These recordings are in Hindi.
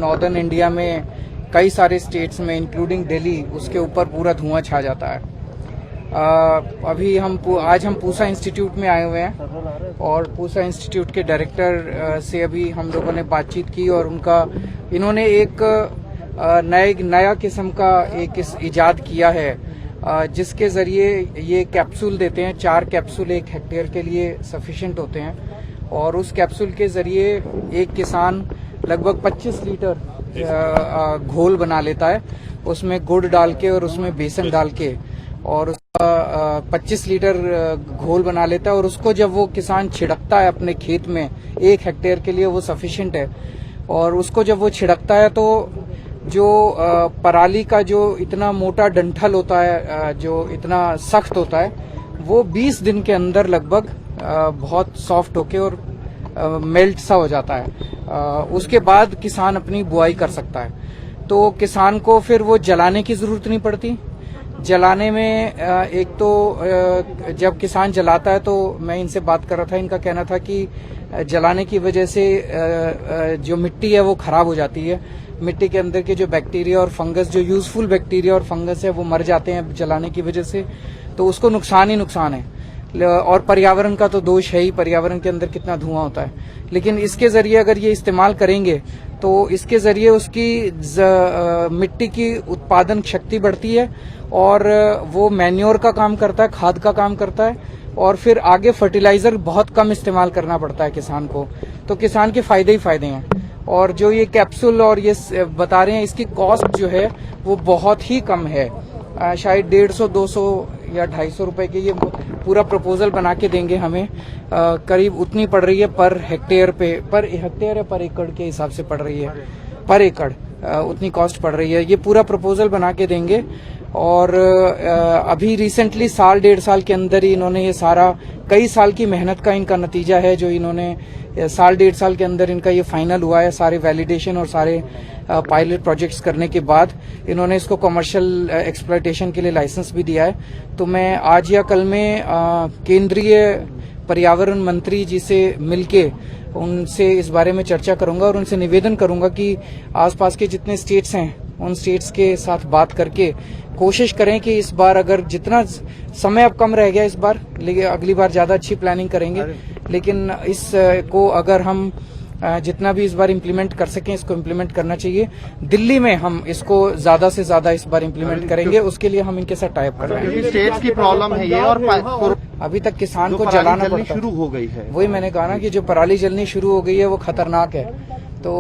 नॉर्दर्न इंडिया में कई सारे स्टेट्स में इंक्लूडिंग दिल्ली उसके ऊपर पूरा धुआं छा जाता है। अभी आज हम पूसा इंस्टीट्यूट में आए हुए हैं और पूसा इंस्टीट्यूट के डायरेक्टर से अभी हम लोगों ने बातचीत की और इन्होंने एक नया किस्म का एक इजाद किया है जिसके जरिए ये कैप्सूल देते हैं। 4 कैप्सूल 1 हेक्टेयर के लिए सफिशिएंट होते हैं और उस कैप्सूल के जरिए एक किसान लगभग 25 लीटर घोल बना लेता है, उसमें गुड़ डाल के और उसमें बेसन डाल के, और उसका 25 लीटर घोल बना लेता है और उसको जब वो किसान छिड़कता है अपने खेत में 1 हेक्टेयर के लिए वो सफिशिएंट है। और उसको जब वो छिड़कता है तो जो पराली का जो इतना मोटा डंठल होता है, जो इतना सख्त होता है, वो 20 दिन के अंदर लगभग बहुत सॉफ्ट होके और मेल्ट सा हो जाता है। उसके बाद किसान अपनी बुआई कर सकता है। तो किसान को फिर वो जलाने की जरूरत नहीं पड़ती। जलाने में एक तो जब किसान जलाता है तो मैं इनसे बात कर रहा था, इनका कहना था कि जलाने की वजह से जो मिट्टी है वो खराब हो जाती है, मिट्टी के अंदर के जो बैक्टीरिया और फंगस, जो यूजफुल बैक्टीरिया और फंगस है वो मर जाते हैं जलाने की वजह से, तो उसको नुकसान ही नुकसान है। और पर्यावरण का तो दोष है ही, पर्यावरण के अंदर कितना धुआं होता है। लेकिन इसके जरिए अगर ये इस्तेमाल करेंगे तो इसके जरिए उसकी मिट्टी की उत्पादन शक्ति बढ़ती है और वो मैन्योर का काम करता है, खाद का काम करता है, और फिर आगे फर्टिलाइजर बहुत कम इस्तेमाल करना पड़ता है किसान को। तो किसान के फायदे ही फायदे हैं। और जो ये कैप्सूल और ये बता रहे हैं, इसकी कॉस्ट जो है वो बहुत ही कम है, शायद 150, 200 या 250 रुपए के ये पूरा प्रपोजल बना के देंगे हमें। करीब उतनी पड़ रही है पर हेक्टेयर या पर एकड़ के हिसाब से पड़ रही है, पर एकड़ उतनी कॉस्ट पड़ रही है। ये पूरा प्रपोजल बना के देंगे और अभी रिसेंटली 1.5 साल के अंदर ही इन्होंने ये सारा, कई साल की मेहनत का इनका नतीजा है जो इन्होंने 1.5 साल के अंदर इनका ये फाइनल हुआ है। सारे वैलिडेशन और सारे पायलट प्रोजेक्ट्स करने के बाद इन्होंने इसको कमर्शियल एक्सप्लॉयटेशन के लिए लाइसेंस भी दिया है। तो मैं आज या कल में केंद्रीय पर्यावरण मंत्री जी से मिलके उनसे इस बारे में चर्चा करूंगा और उनसे निवेदन करूंगा कि आसपास के जितने स्टेट्स हैं उन स्टेट्स के साथ बात करके कोशिश करें कि इस बार, अगर जितना समय अब कम रह गया इस बार, लेकिन अगली बार ज्यादा अच्छी प्लानिंग करेंगे, लेकिन इसको अगर हम जितना भी इस बार इम्प्लीमेंट कर सकें इसको इम्प्लीमेंट करना चाहिए। दिल्ली में हम इसको ज्यादा से ज्यादा इस बार इम्प्लीमेंट करेंगे, उसके लिए हम इनके साथ टाइप कर रहे हैं। स्टेट्स की प्रॉब्लम है ये, और अभी तक किसान को जलाना पड़ता शुरू हो गई है। वही मैंने कहा ना कि जो पराली जलनी शुरू हो गई है वो खतरनाक है। तो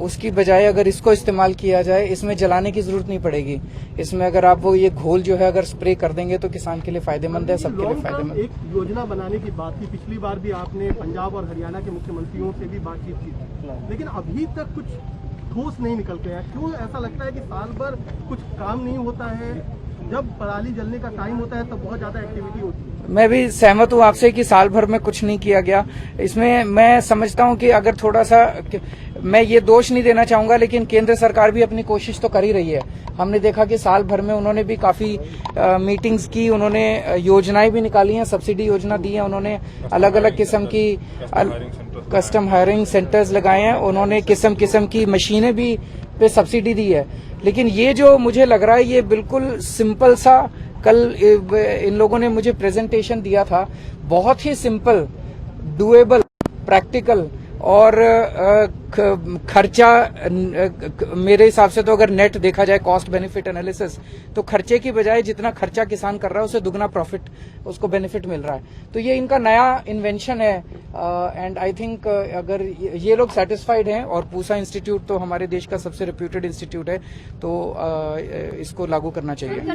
उसकी बजाय अगर इसको इस्तेमाल किया जाए, इसमें जलाने की जरूरत नहीं पड़ेगी। इसमें अगर आप वो ये घोल जो है अगर स्प्रे कर देंगे तो किसान के लिए फायदेमंद है, सबके लिए फायदेमंद। एक योजना बनाने की बात की, पिछली बार भी आपने पंजाब और हरियाणा के मुख्यमंत्रियों से भी बातचीत की थी, लेकिन अभी तक कुछ ठोस नहीं निकल के आया। क्यों ऐसा लगता है कि साल भर कुछ काम नहीं होता है? जब पराली जलने का टाइम होता है तब बहुत ज्यादा एक्टिविटी होती है। मैं भी सहमत हूँ आपसे कि साल भर में कुछ नहीं किया गया। इसमें मैं समझता हूँ कि अगर थोड़ा सा, मैं ये दोष नहीं देना चाहूंगा, लेकिन केंद्र सरकार भी अपनी कोशिश तो कर ही रही है। हमने देखा कि साल भर में उन्होंने भी काफी मीटिंग्स की, उन्होंने योजनाएं भी निकाली हैं, सब्सिडी योजना दी है, उन्होंने अलग अलग किस्म की कस्टम हायरिंग सेंटर्स लगाए हैं, उन्होंने किस्म किस्म की मशीनें भी पे सब्सिडी दी है। लेकिन ये जो मुझे लग रहा है ये बिल्कुल सिंपल सा, कल इन लोगों ने मुझे प्रेजेंटेशन दिया था, बहुत ही सिंपल, डुएबल, प्रैक्टिकल और खर्चा, मेरे हिसाब से तो अगर नेट देखा जाए कॉस्ट बेनिफिट एनालिसिस, तो खर्चे की बजाय जितना खर्चा किसान कर रहा है उससे दुगना प्रॉफिट उसको बेनिफिट मिल रहा है। तो ये इनका नया इन्वेंशन है एंड आई थिंक अगर ये लोग सेटिस्फाइड हैं, और पूसा इंस्टीट्यूट तो हमारे देश का सबसे रेप्यूटेड इंस्टीट्यूट है, तो इसको लागू करना चाहिए।